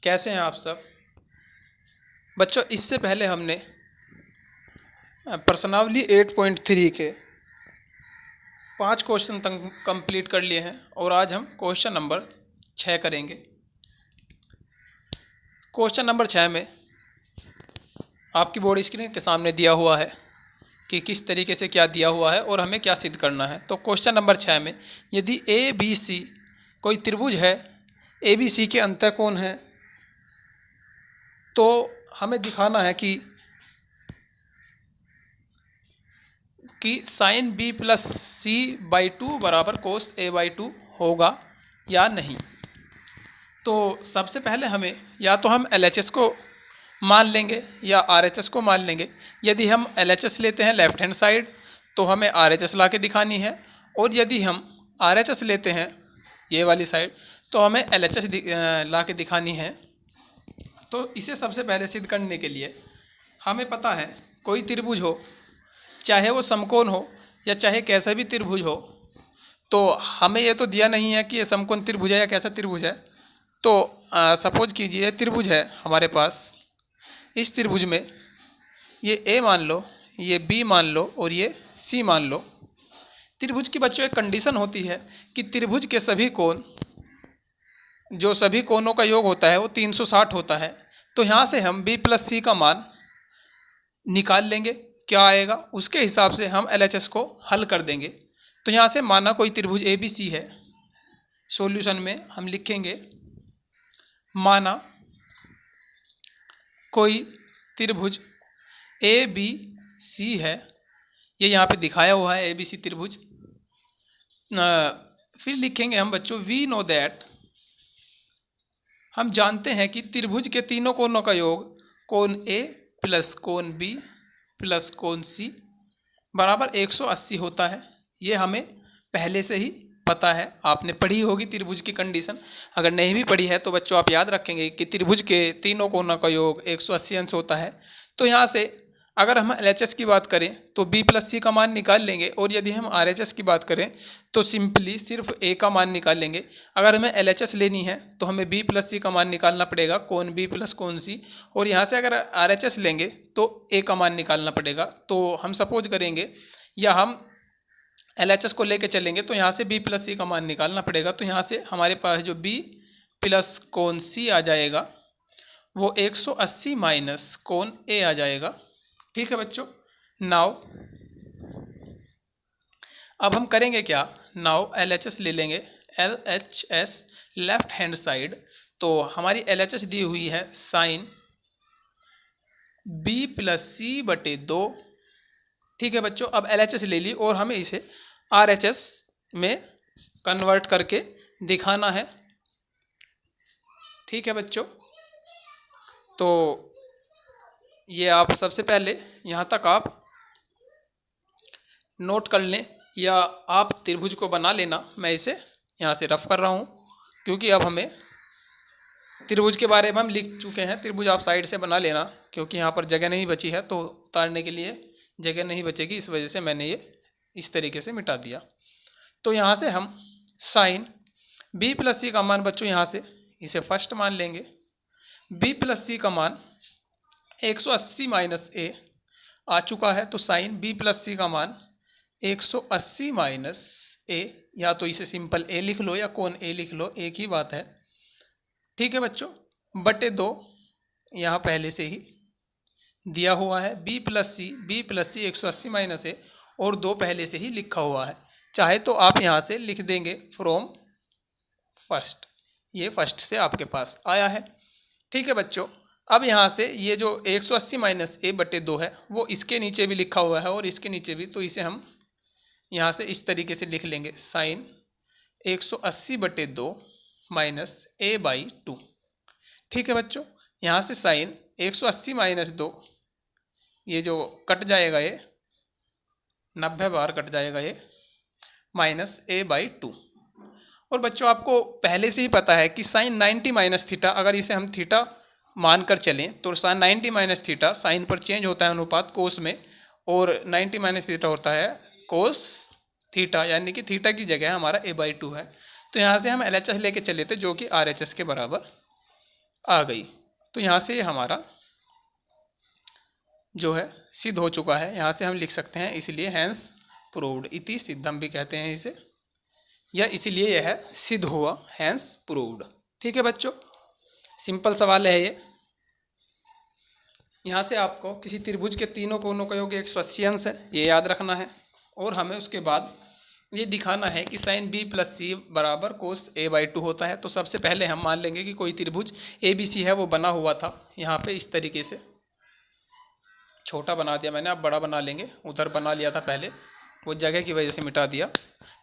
कैसे हैं आप सब बच्चों। इससे पहले हमने प्रश्नावली 8.3 के 5 क्वेश्चन तक कंप्लीट कर लिए हैं और आज हम क्वेश्चन नंबर 6 करेंगे। क्वेश्चन नंबर 6 में आपकी बोर्ड स्क्रीन के सामने दिया हुआ है कि किस तरीके से क्या दिया हुआ है और हमें क्या सिद्ध करना है। तो क्वेश्चन नंबर 6 में यदि ए बी सी कोई त्रिभुज है, ए बी सी के अंतःकोण है, तो हमें दिखाना है कि sine B plus C by 2 बराबर कोस ए बाई 2 होगा या नहीं। तो सबसे पहले हमें या तो हम LHS को मान लेंगे या RHS को मान लेंगे। यदि हम LHS लेते हैं लेफ्ट हैंड साइड तो हमें RHS ला के दिखानी है, और यदि हम RHS लेते हैं ये वाली साइड तो हमें LHS ला के दिखानी है। तो इसे सबसे पहले सिद्ध करने के लिए हमें पता है कोई त्रिभुज हो, चाहे वो समकोण हो या चाहे कैसा भी त्रिभुज हो, तो हमें ये तो दिया नहीं है कि ये समकोण त्रिभुज है या कैसा त्रिभुज है। तो सपोज कीजिए त्रिभुज है हमारे पास, इस त्रिभुज में ये A मान लो, ये B मान लो और ये C मान लो। त्रिभुज की बच्चों एक कंडीशन होती है कि त्रिभुज के सभी कोण, जो सभी कोणों का योग होता है वो 360 होता है। तो यहाँ से हम B प्लस C का मान निकाल लेंगे, क्या आएगा उसके हिसाब से हम LHS को हल कर देंगे। तो यहाँ से माना कोई त्रिभुज ABC है, सॉल्यूशन में हम लिखेंगे माना कोई त्रिभुज ABC है, ये यहाँ पे दिखाया हुआ है ABC त्रिभुज। फिर लिखेंगे हम बच्चों वी नो दैट, हम जानते हैं कि त्रिभुज के तीनों कोणों का योग कोण A प्लस कोण B प्लस कोण C बराबर 180 होता है। ये हमें पहले से ही पता है, आपने पढ़ी होगी त्रिभुज की कंडीशन। अगर नहीं भी पढ़ी है तो बच्चों आप याद रखेंगे कि त्रिभुज के तीनों कोणों का योग 180 अंश होता है। तो यहाँ से अगर हम LHS की बात करें तो B प्लस C का मान निकाल लेंगे, और यदि हम RHS की बात करें तो सिंपली सिर्फ A का मान निकाल लेंगे। अगर हमें LHS लेनी है तो हमें B प्लस C का मान निकालना पड़ेगा, कोण B प्लस कोण C, और यहाँ से अगर RHS लेंगे तो A का मान निकालना पड़ेगा। तो हम सपोज करेंगे या हम LHS को लेके चलेंगे तो यहाँ से B प्लस C का मान निकालना पड़ेगा। तो यहाँ से हमारे पास जो B प्लस कोण C आ जाएगा वो 180 माइनस कोण A आ जाएगा। ठीक है बच्चों। नाउ अब हम करेंगे क्या, नाउ LHS ले लेंगे, LHS लेफ्ट हैंड साइड। तो हमारी LHS दी हुई है साइन B प्लस C बटे 2। ठीक है बच्चों, अब LHS ले ली और हमें इसे RHS में कन्वर्ट करके दिखाना है। ठीक है बच्चों, तो ये आप सबसे पहले यहाँ तक आप नोट कर लें या आप त्रिभुज को बना लेना। मैं इसे यहाँ से रफ कर रहा हूँ क्योंकि अब हमें त्रिभुज के बारे में हम लिख चुके हैं। त्रिभुज आप साइड से बना लेना क्योंकि यहाँ पर जगह नहीं बची है, तो उतारने के लिए जगह नहीं बचेगी, इस वजह से मैंने ये इस तरीके से मिटा दिया। तो यहाँ से हम साइन B प्लस C का मान बच्चों यहाँ से इसे फर्स्ट मान लेंगे। B प्लस C का मान 180 माइनस A आ चुका है, तो साइन B प्लस C का मान 180 माइनस A, या तो इसे सिंपल A लिख लो या कोण A लिख लो, एक ही बात है। ठीक है बच्चों, बटे 2 यहाँ पहले से ही दिया हुआ है। B plus C 180 minus A और 2 पहले से ही लिखा हुआ है। चाहे तो आप यहाँ से लिख देंगे फ्रॉम फर्स्ट, ये फर्स्ट से आपके पास आया है। ठीक है बच्चों, अब यहाँ से ये जो 180 माइनस A बटे 2 है वो इसके नीचे भी लिखा हुआ है और इसके नीचे भी, तो इसे हम यहाँ से इस तरीके से लिख लेंगे साइन 180 बटे 2 माइनस A बाई 2। ठीक है बच्चों, यहाँ से साइन 180 माइनस 2, ये जो कट जाएगा ये 90 बार कट जाएगा ये, माइनस A बाई 2। और बच्चों आपको पहले से ही पता है कि साइन 90 माइनस थीटा, अगर इसे हम थीटा मानकर चलें तो साइन 90 माइनस थीटा साइन पर चेंज होता है अनुपात कोस में, और 90 माइनस थीटा होता है कोस थीटा, यानी कि थीटा की जगह हमारा A बाई 2 है। तो यहाँ से हम LHS लेके चले थे जो कि RHS के बराबर आ गई। तो यहाँ से हमारा जो है सिद्ध हो चुका है, यहाँ से हम लिख सकते हैं, इसलिए हैंस प्रूव्ड, इति सिद्धम भी कहते हैं इसे, या इसलिए यह सिद्ध हुआ, हैंस प्रूव्ड। ठीक है बच्चों, सिंपल सवाल है ये। यहाँ से आपको किसी त्रिभुज के तीनों कोनों का योग 180 अंश है, ये याद रखना है। और हमें उसके बाद ये दिखाना है कि साइन बी प्लस सी बराबर कोस ए बाई 2 होता है। तो सबसे पहले हम मान लेंगे कि कोई त्रिभुज ए बी सी है, वो बना हुआ था यहाँ पे इस तरीके से, छोटा बना दिया मैंने, अब बड़ा बना लेंगे, उधर बना लिया था पहले, वो जगह की वजह से मिटा दिया।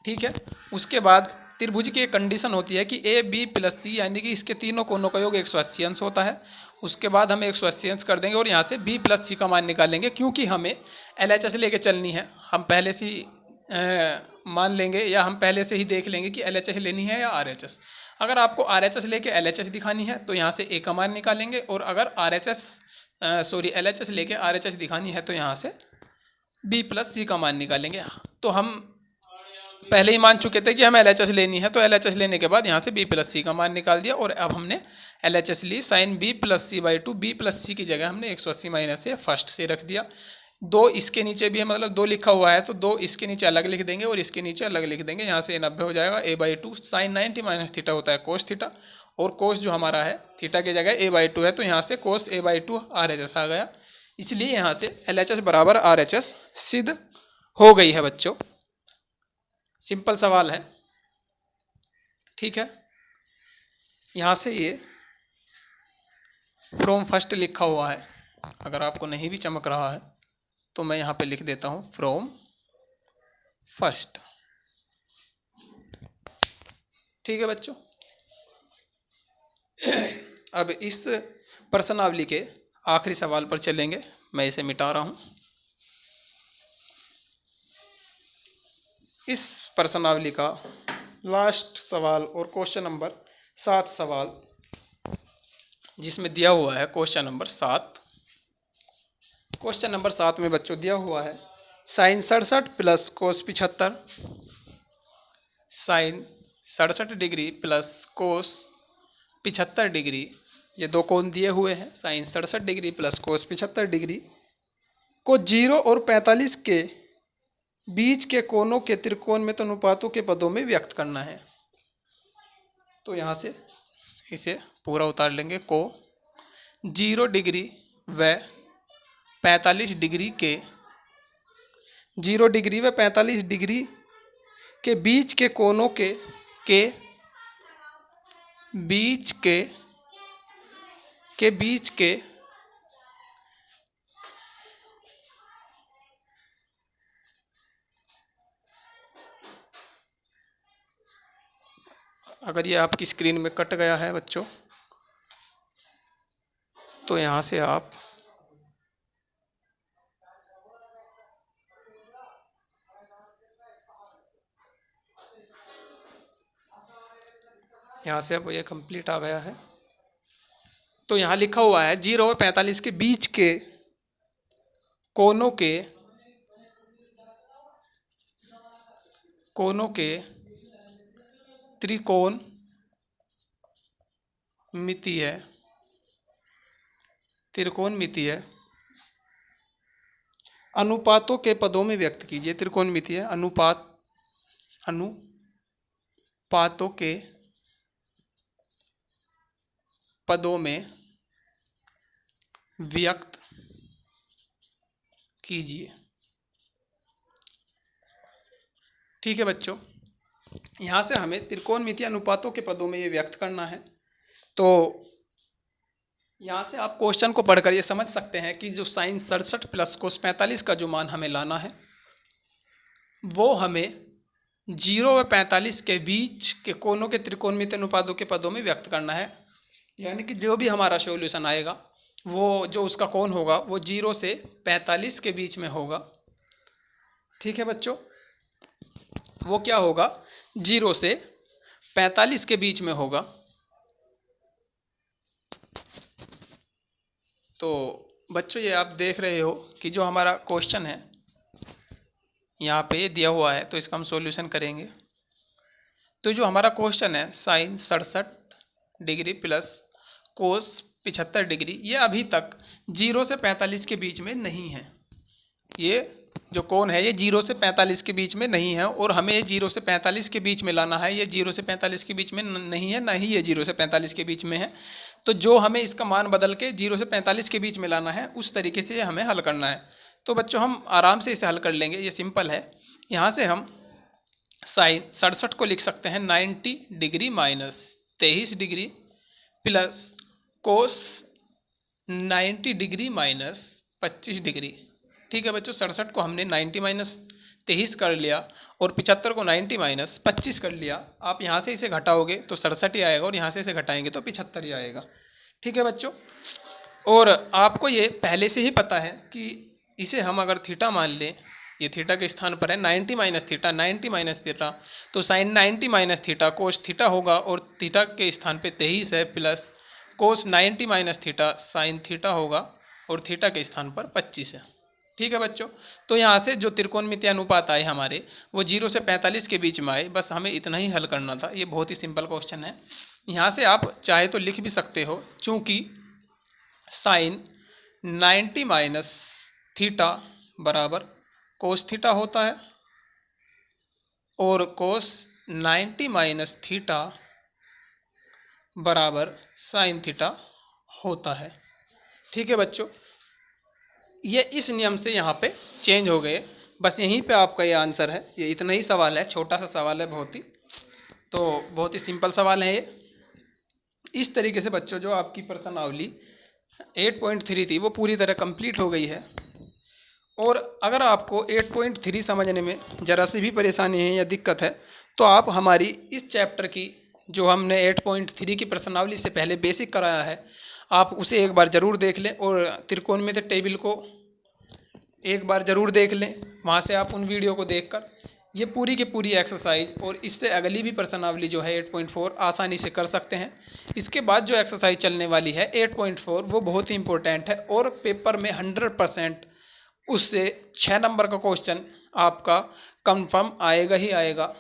ठीक है, उसके बाद त्रिभुज की एक कंडीशन होती है कि ए बी प्लस सी, यानी कि इसके तीनों कोनों का योग 180 अंश होता है। उसके बाद हम 180 अंश कर देंगे और यहाँ से बी प्लस सी का मान निकालेंगे, क्योंकि हमें LHS लेके चलनी है। हम पहले से ही मान लेंगे या हम पहले से ही देख लेंगे कि LHS लेनी है या RHS। अगर आपको RHS लेके LHS दिखानी है तो यहाँ से ए का मान निकालेंगे, और अगर LHS लेके RHS दिखानी है तो यहाँ से बी प्लस सी का मान निकालेंगे। तो हम पहले ही मान चुके थे कि हमें LHS लेनी है, तो LHS लेने के बाद यहाँ से बी प्लस सी का मान निकाल दिया, और अब हमने LHS ली sine B plus C by 2, B plus C की जगह हमने 180 माइनस से फर्स्ट से रख दिया। दो इसके नीचे भी है, मतलब 2 लिखा हुआ है तो 2 इसके नीचे अलग लिख देंगे और इसके नीचे अलग लिख देंगे। यहाँ से 90 हो जाएगा, ए बाई 2 साइन 90 माइनस थीटा होता है कोस थीटा, और कोस जो हमारा है थीटा की जगह ए बाई 2 है, तो यहाँ से कोस ए बाई 2 RHS आ गया। इसलिए यहाँ से LHS बराबर RHS सिद्ध हो गई है बच्चों। सिंपल सवाल है, ठीक है। यहाँ से ये फ्रॉम फर्स्ट लिखा हुआ है, अगर आपको नहीं भी चमक रहा है तो मैं यहाँ पे लिख देता हूँ फ्रॉम फर्स्ट। ठीक है बच्चों, अब इस प्रश्नावली के आखिरी सवाल पर चलेंगे। मैं इसे मिटा रहा हूँ। इस प्रश्नावली का लास्ट सवाल और क्वेश्चन नंबर 7 सवाल, जिसमें दिया हुआ है क्वेश्चन नंबर 7। क्वेश्चन नंबर 7 में बच्चों दिया हुआ है sine 67 plus cos 75, sine 67 degree plus cos 75 degree, ये दो कोण दिए हुए हैं, sine 67 degree plus cos 75 degree को 0 और 45 के बीच के कोनों के त्रिकोणमित अनुपातों के पदों में व्यक्त करना है। तो यहाँ से इसे पूरा उतार लेंगे, को 0 डिग्री व 45 डिग्री के 0 डिग्री व 45 डिग्री के बीच के कोनों के बीच के अगर ये आपकी स्क्रीन में कट गया है बच्चों, तो यहाँ से आप यहाँ से अब ये कंप्लीट आ गया है। तो यहाँ लिखा हुआ है 0 और 45 के बीच के कोनों के त्रिकोण मितीय अनुपातों के पदों में व्यक्त कीजिए। त्रिकोणमितीय अनुपातों के पदों में व्यक्त कीजिए। ठीक है बच्चों, यहाँ से हमें त्रिकोणमितीय अनुपातों के पदों में ये व्यक्त करना है। तो यहाँ से आप क्वेश्चन को पढ़कर ये समझ सकते हैं कि जो साइन 67 प्लस कोस 45 का जो मान हमें लाना है, वो हमें 0 व 45 के बीच के कोनों के त्रिकोणमितीय अनुपातों के पदों में व्यक्त करना है। यानी कि जो भी हमारा सॉल्यूशन आएगा, वो जो उसका कोण होगा वो 0 से 45 के बीच में होगा। ठीक है बच्चों, वो क्या होगा, 0 से 45 के बीच में होगा। तो बच्चों ये आप देख रहे हो कि जो हमारा क्वेश्चन है यहाँ पे दिया हुआ है, तो इसका हम सॉल्यूशन करेंगे। तो जो हमारा क्वेश्चन है sine 67 degree plus cos 75 degree, ये अभी तक 0 से 45 के बीच में नहीं है। ये जो कोण है ये 0 से 45 के बीच में नहीं है और हमें 0 से 45 के बीच में लाना है। ये 0 से 45 के बीच में नहीं है, ना ही ये 0 से 45 के बीच में है। तो जो हमें इसका मान बदल के 0 से 45 के बीच में लाना है उस तरीके से हमें हल करना है। तो बच्चों हम आराम से इसे हल कर लेंगे, ये सिंपल है। यहाँ से हम साइन 67 को लिख सकते हैं 90 degree minus 23 degree plus cos 90 degree minus 25 degree. ठीक है बच्चों, 67 को हमने 90 माइनस 23 कर लिया और 75 को 90 माइनस 25 कर लिया। आप यहाँ से इसे घटाओगे तो 67 ही आएगा और यहाँ से इसे घटाएंगे तो 75 ही आएगा। ठीक है बच्चों, और आपको ये पहले से ही पता है कि इसे हम अगर थीटा मान लें, ये थीटा के स्थान पर है 90 माइनस थीटा, 90 माइनस थीटा, तो sine 90 minus theta cos theta होगा और थीटा के स्थान पे 23 है plus cos 90 minus theta sine theta होगा और थीटा के स्थान पर 25 है। ठीक है बच्चों, तो यहाँ से जो त्रिकोणमितीय अनुपात आए हमारे वो 0 से 45 के बीच में आए। बस हमें इतना ही हल करना था, ये बहुत ही सिंपल क्वेश्चन है। यहाँ से आप चाहे तो लिख भी सकते हो, चूँकि साइन 90 माइनस थीटा बराबर कोस थीटा होता है और कोस 90 माइनस थीटा बराबर साइन थीटा होता है। ठीक है बच्चों, ये इस नियम से यहाँ पे चेंज हो गए। बस यहीं पे आपका ये आंसर है। ये इतना ही सवाल है, छोटा सा सवाल है बहुत ही, तो बहुत ही सिंपल सवाल है ये। इस तरीके से बच्चों जो आपकी प्रश्नावली 8.3 थी वो पूरी तरह कंप्लीट हो गई है। और अगर आपको 8.3 समझने में ज़रा सी भी परेशानी है या दिक्कत है तो आप हमारी इस चैप्टर की जो हमने 8.3 की प्रश्नावली से पहले बेसिक कराया है आप उसे एक बार ज़रूर देख लें और त्रिकोणमितीय टेबल को एक बार ज़रूर देख लें। वहाँ से आप उन वीडियो को देखकर ये पूरी की पूरी एक्सरसाइज और इससे अगली भी प्रश्नावली जो है 8.4 आसानी से कर सकते हैं। इसके बाद जो एक्सरसाइज चलने वाली है 8.4 वो बहुत ही इम्पोर्टेंट है और पेपर में 100% उससे 6 नंबर का क्वेश्चन आपका कंफर्म आएगा ही आएगा।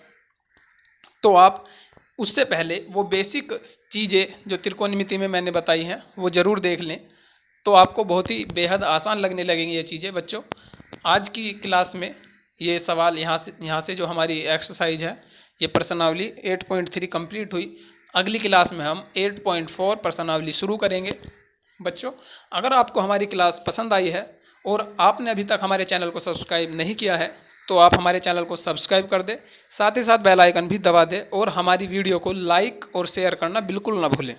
तो आप उससे पहले वो बेसिक चीज़ें जो त्रिकोणमिति में मैंने बताई हैं वो ज़रूर देख लें, तो आपको बहुत ही बेहद आसान लगने लगेंगी ये चीज़ें। बच्चों आज की क्लास में ये सवाल यहाँ से जो हमारी एक्सरसाइज है ये प्रश्नावली 8.3 कंप्लीट हुई। अगली क्लास में हम 8.4 प्रश्नावली शुरू करेंगे। बच्चों अगर आपको हमारी क्लास पसंद आई है और आपने अभी तक हमारे चैनल को सब्सक्राइब नहीं किया है तो आप हमारे चैनल को सब्सक्राइब कर दें, साथ ही साथ बेल आइकन भी दबा दें और हमारी वीडियो को लाइक और शेयर करना बिल्कुल ना भूलें।